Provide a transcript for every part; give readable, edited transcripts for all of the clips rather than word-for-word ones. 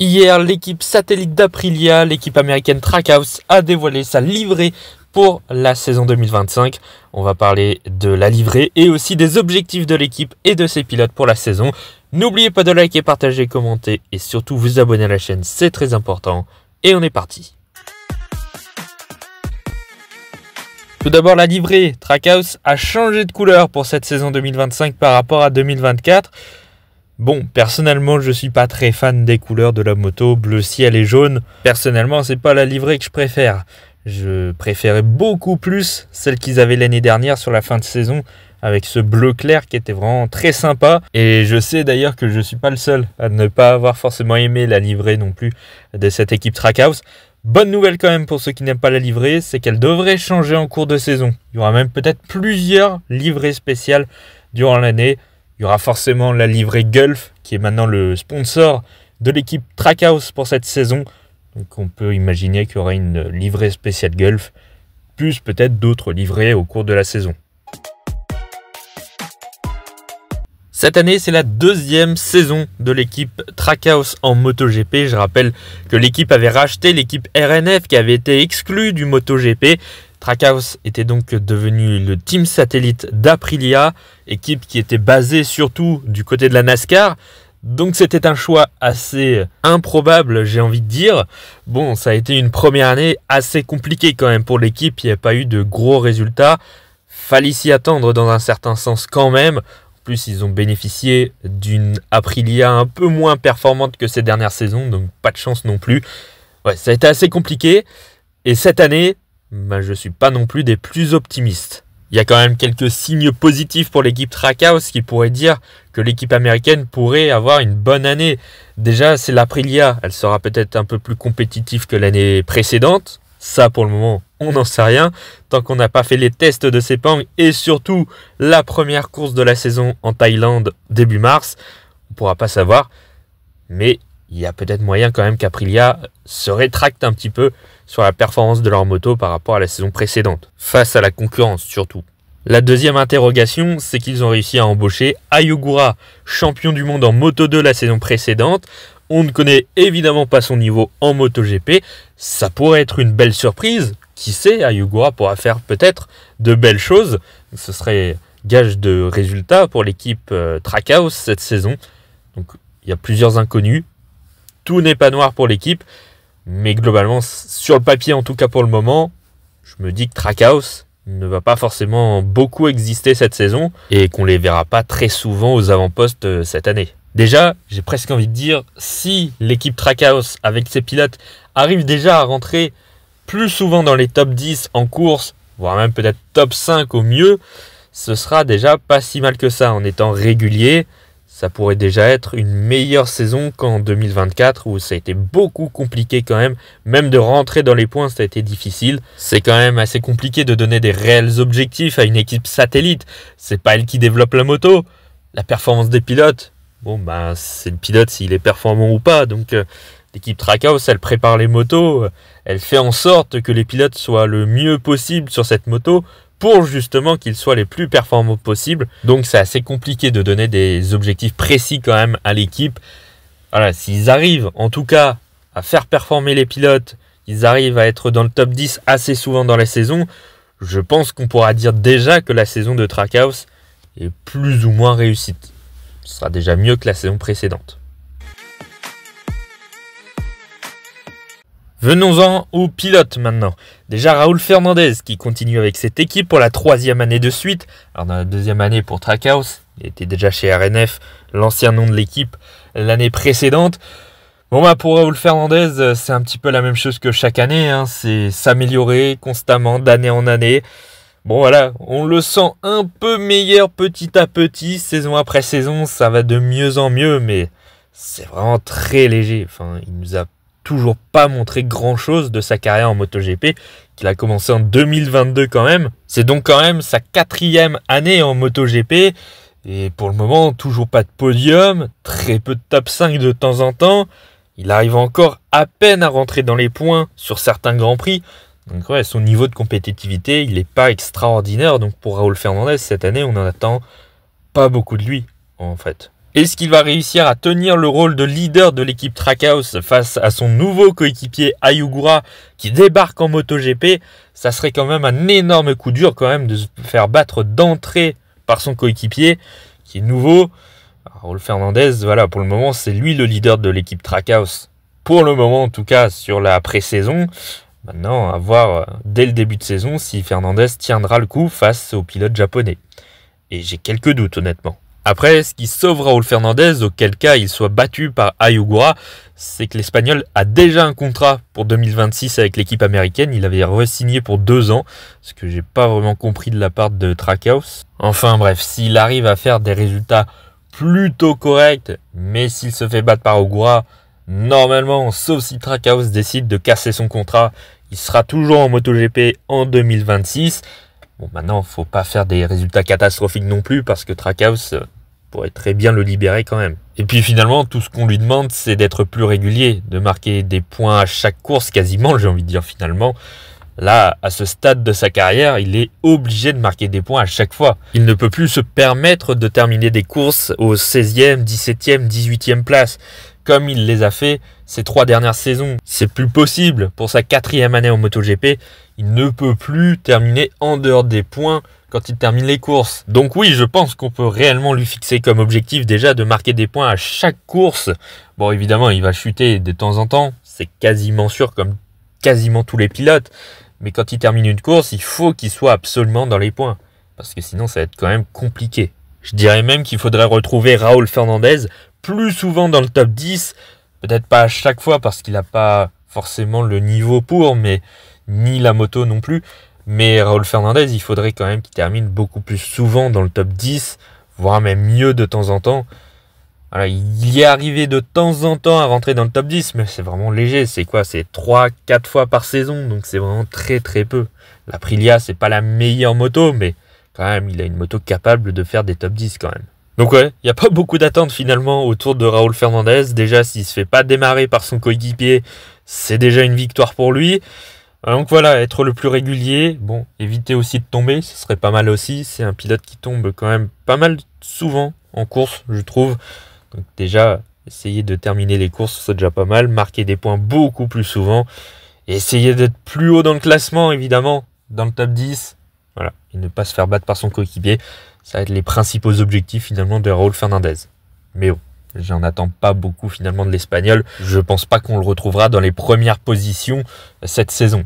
Hier, l'équipe satellite d'Aprilia, l'équipe américaine Trackhouse, a dévoilé sa livrée pour la saison 2025. On va parler de la livrée et aussi des objectifs de l'équipe et de ses pilotes pour la saison. N'oubliez pas de liker, partager, commenter et surtout vous abonner à la chaîne, c'est très important. Et on est parti. Tout d'abord la livrée. Trackhouse a changé de couleur pour cette saison 2025 par rapport à 2024. Bon, personnellement, je suis pas très fan des couleurs de la moto, bleu ciel et jaune. Personnellement, c'est pas la livrée que je préfère. Je préférais beaucoup plus celle qu'ils avaient l'année dernière sur la fin de saison, avec ce bleu clair qui était vraiment très sympa. Et je sais d'ailleurs que je suis pas le seul à ne pas avoir forcément aimé la livrée non plus de cette équipe Trackhouse. Bonne nouvelle quand même pour ceux qui n'aiment pas la livrée, c'est qu'elle devrait changer en cours de saison. Il y aura même peut-être plusieurs livrées spéciales durant l'année. Il y aura forcément la livrée Gulf, qui est maintenant le sponsor de l'équipe Trackhouse pour cette saison. Donc on peut imaginer qu'il y aura une livrée spéciale Gulf, plus peut-être d'autres livrées au cours de la saison. Cette année, c'est la deuxième saison de l'équipe Trackhouse en MotoGP. Je rappelle que l'équipe avait racheté l'équipe RNF qui avait été exclue du MotoGP. Trackhouse était donc devenu le team satellite d'Aprilia, équipe qui était basée surtout du côté de la NASCAR. Donc c'était un choix assez improbable, j'ai envie de dire. Bon, ça a été une première année assez compliquée quand même pour l'équipe, il n'y a pas eu de gros résultats. Fallait s'y attendre dans un certain sens quand même. En plus, ils ont bénéficié d'une Aprilia un peu moins performante que ces dernières saisons, donc pas de chance non plus. Ouais, ça a été assez compliqué. Et cette année, je ne suis pas non plus des plus optimistes. Il y a quand même quelques signes positifs pour l'équipe Trackhouse qui pourraient dire que l'équipe américaine pourrait avoir une bonne année. Déjà, c'est l'Aprilia, elle sera peut-être un peu plus compétitive que l'année précédente. Ça, pour le moment, on n'en sait rien. Tant qu'on n'a pas fait les tests de Sepang et surtout la première course de la saison en Thaïlande début mars, on ne pourra pas savoir. Mais il y a peut-être moyen quand même qu'Aprilia se rétracte un petit peu sur la performance de leur moto par rapport à la saison précédente, face à la concurrence surtout. La deuxième interrogation, c'est qu'ils ont réussi à embaucher Ayogura, champion du monde en Moto 2 la saison précédente. On ne connaît évidemment pas son niveau en MotoGP. Ça pourrait être une belle surprise. Qui sait, Ayogura pourra faire peut-être de belles choses. Ce serait gage de résultats pour l'équipe Trackhouse cette saison. Donc il y a plusieurs inconnus. Tout n'est pas noir pour l'équipe. Mais globalement, sur le papier en tout cas pour le moment, je me dis que Trackhouse ne va pas forcément beaucoup exister cette saison et qu'on les verra pas très souvent aux avant-postes cette année. Déjà, j'ai presque envie de dire, si l'équipe Trackhouse avec ses pilotes arrive déjà à rentrer plus souvent dans les top 10 en course, voire même peut-être top 5 au mieux, ce sera déjà pas si mal que ça en étant régulier. Ça pourrait déjà être une meilleure saison qu'en 2024 où ça a été beaucoup compliqué quand même de rentrer dans les points, ça a été difficile. C'est quand même assez compliqué de donner des réels objectifs à une équipe satellite. C'est pas elle qui développe la moto. La performance des pilotes, c'est le pilote s'il est performant ou pas. Donc l'équipe Trackhouse, elle prépare les motos, elle fait en sorte que les pilotes soient le mieux possible sur cette moto pour justement qu'ils soient les plus performants possibles. Donc c'est assez compliqué de donner des objectifs précis quand même à l'équipe. Voilà, s'ils arrivent en tout cas à faire performer les pilotes, ils arrivent à être dans le top 10 assez souvent dans la saison, je pense qu'on pourra dire déjà que la saison de Trackhouse est plus ou moins réussite. Ce sera déjà mieux que la saison précédente. Venons-en aux pilotes maintenant. Déjà Raúl Fernandez qui continue avec cette équipe pour la troisième année de suite. Alors dans la deuxième année pour Trackhouse, il était déjà chez RNF, l'ancien nom de l'équipe l'année précédente. Pour Raúl Fernandez, c'est un petit peu la même chose que chaque année. C'est s'améliorer constamment d'année en année. On le sent un peu meilleur petit à petit, saison après saison, ça va de mieux en mieux, mais c'est vraiment très léger. Il nous a toujours pas montré grand chose de sa carrière en MotoGP, qu'il a commencé en 2022 quand même. C'est donc quand même sa 4e année en MotoGP, et pour le moment, toujours pas de podium, très peu de top 5 de temps en temps. Il arrive encore à peine à rentrer dans les points sur certains grands prix. Donc son niveau de compétitivité, il n'est pas extraordinaire. Donc pour Raúl Fernandez, cette année, on n'en attend pas beaucoup de lui, en fait. Est-ce qu'il va réussir à tenir le rôle de leader de l'équipe Trackhouse face à son nouveau coéquipier Ayogura qui débarque en MotoGP? Ça serait quand même un énorme coup dur quand même de se faire battre d'entrée par son coéquipier qui est nouveau. Raúl Fernandez, voilà, pour le moment c'est lui le leader de l'équipe Trackhouse. Pour le moment en tout cas sur la pré-saison. Maintenant à voir dès le début de saison si Fernandez tiendra le coup face au pilote japonais. Et j'ai quelques doutes honnêtement. Après, ce qui sauve Raúl Fernandez, auquel cas il soit battu par Ayogura, c'est que l'Espagnol a déjà un contrat pour 2026 avec l'équipe américaine. Il avait re-signé pour 2 ans, ce que j'ai pas vraiment compris de la part de Trackhouse. Enfin bref, s'il arrive à faire des résultats plutôt corrects, mais s'il se fait battre par Ayogura, normalement, sauf si Trackhouse décide de casser son contrat, il sera toujours en MotoGP en 2026. Bon, maintenant, faut pas faire des résultats catastrophiques non plus parce que Trackhouse pourrait très bien le libérer quand même. Et puis finalement, tout ce qu'on lui demande, c'est d'être plus régulier, de marquer des points à chaque course quasiment, j'ai envie de dire finalement. Là, à ce stade de sa carrière, il est obligé de marquer des points à chaque fois. Il ne peut plus se permettre de terminer des courses aux 16e, 17e, 18e place, comme il les a fait ces 3 dernières saisons. C'est plus possible. Pour sa 4e année en MotoGP, il ne peut plus terminer en dehors des points quand il termine les courses. Donc oui, je pense qu'on peut réellement lui fixer comme objectif déjà de marquer des points à chaque course. Bon, évidemment, il va chuter de temps en temps, c'est quasiment sûr comme quasiment tous les pilotes. Mais quand il termine une course, il faut qu'il soit absolument dans les points. Parce que sinon, ça va être quand même compliqué. Je dirais même qu'il faudrait retrouver Raúl Fernandez plus souvent dans le top 10. Peut-être pas à chaque fois parce qu'il n'a pas forcément le niveau pour, mais ni la moto non plus. Mais Raúl Fernandez, il faudrait quand même qu'il termine beaucoup plus souvent dans le top 10, voire même mieux de temps en temps. Voilà, il y est arrivé de temps en temps à rentrer dans le top 10, mais c'est vraiment léger. C'est quoi? C'est 3-4 fois par saison, donc c'est vraiment très très peu. L'Aprilia, c'est pas la meilleure moto, mais quand même, il a une moto capable de faire des top 10 quand même. Donc ouais, il n'y a pas beaucoup d'attentes finalement autour de Raúl Fernandez. Déjà, s'il se fait pas démarrer par son coéquipier, c'est déjà une victoire pour lui. Donc voilà, être le plus régulier, bon, éviter aussi de tomber, ce serait pas mal aussi. C'est un pilote qui tombe quand même pas mal souvent en course, je trouve. Donc déjà, essayer de terminer les courses, c'est déjà pas mal. Marquer des points beaucoup plus souvent. Et essayer d'être plus haut dans le classement, évidemment, dans le top 10. Voilà, et ne pas se faire battre par son coéquipier. Ça va être les principaux objectifs finalement de Raúl Fernandez. Mais bon, j'en attends pas beaucoup finalement de l'Espagnol. Je pense pas qu'on le retrouvera dans les premières positions cette saison.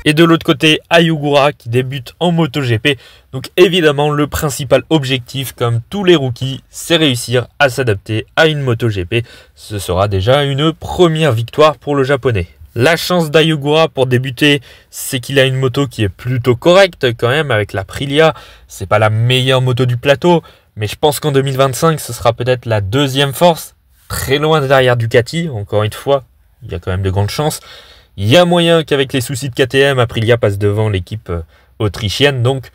Et de l'autre côté, Ayogura qui débute en MotoGP. Donc évidemment, le principal objectif, comme tous les rookies, c'est réussir à s'adapter à une MotoGP. Ce sera déjà une première victoire pour le japonais. La chance d'Ayogura pour débuter, c'est qu'il a une moto qui est plutôt correcte quand même avec l'Aprilia. C'est pas la meilleure moto du plateau, mais je pense qu'en 2025, ce sera peut-être la deuxième force, très loin derrière Ducati, encore une fois. Il y a quand même de grandes chances. Il y a moyen qu'avec les soucis de KTM, Aprilia passe devant l'équipe autrichienne. Donc,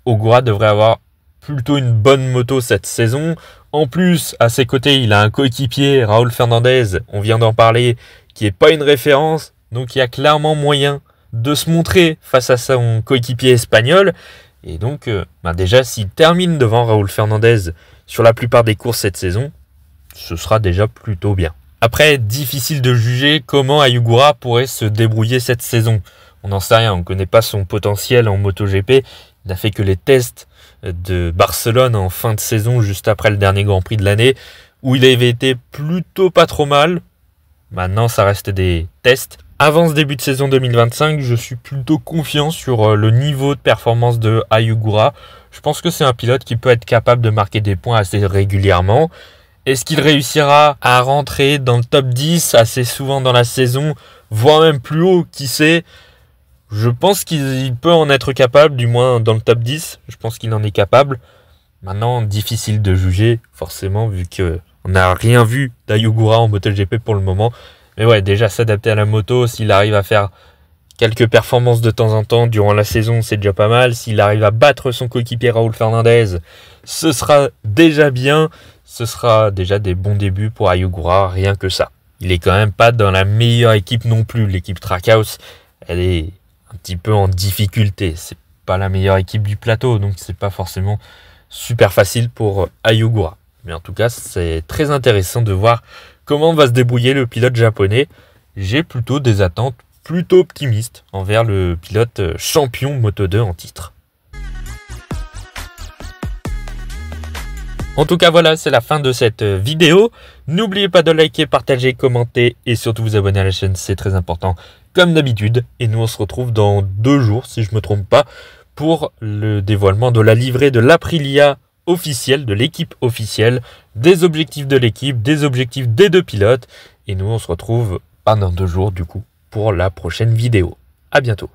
Ayogura devrait avoir plutôt une bonne moto cette saison. En plus, à ses côtés, il a un coéquipier, Raúl Fernandez, on vient d'en parler, qui n'est pas une référence. Donc, il y a clairement moyen de se montrer face à son coéquipier espagnol. Et donc, déjà, s'il termine devant Raúl Fernandez sur la plupart des courses cette saison, ce sera déjà plutôt bien. Après, difficile de juger comment Ayogura pourrait se débrouiller cette saison. On n'en sait rien, on ne connaît pas son potentiel en MotoGP. Il n'a fait que les tests de Barcelone en fin de saison, juste après le dernier Grand Prix de l'année, où il avait été plutôt pas trop mal. Maintenant, ça reste des tests. Avant ce début de saison 2025, je suis plutôt confiant sur le niveau de performance de Ayogura. Je pense que c'est un pilote qui peut être capable de marquer des points assez régulièrement. Est-ce qu'il réussira à rentrer dans le top 10 assez souvent dans la saison, voire même plus haut, qui sait? Je pense qu'il peut en être capable, du moins dans le top 10. Je pense qu'il en est capable. Maintenant, difficile de juger, forcément, vu qu'on n'a rien vu d'Ayogura en MotoGP pour le moment. Mais ouais, déjà s'adapter à la moto, s'il arrive à faire quelques performances de temps en temps durant la saison, c'est déjà pas mal. S'il arrive à battre son coéquipier Raúl Fernandez, ce sera déjà bien. Ce sera déjà des bons débuts pour Ayogura, rien que ça. Il est quand même pas dans la meilleure équipe non plus. L'équipe Trackhouse, elle est un petit peu en difficulté. C'est pas la meilleure équipe du plateau, donc c'est pas forcément super facile pour Ayogura. Mais en tout cas, c'est très intéressant de voir comment va se débrouiller le pilote japonais. J'ai plutôt des attentes plutôt optimistes envers le pilote champion Moto2 en titre. En tout cas, voilà, c'est la fin de cette vidéo. N'oubliez pas de liker, partager, commenter et surtout vous abonner à la chaîne, c'est très important comme d'habitude. Et nous, on se retrouve dans 2 jours, si je ne me trompe pas, pour le dévoilement de la livrée de l'Aprilia officielle, de l'équipe officielle, des objectifs de l'équipe, des objectifs des 2 pilotes. Et nous, on se retrouve dans 2 jours, du coup, pour la prochaine vidéo. À bientôt.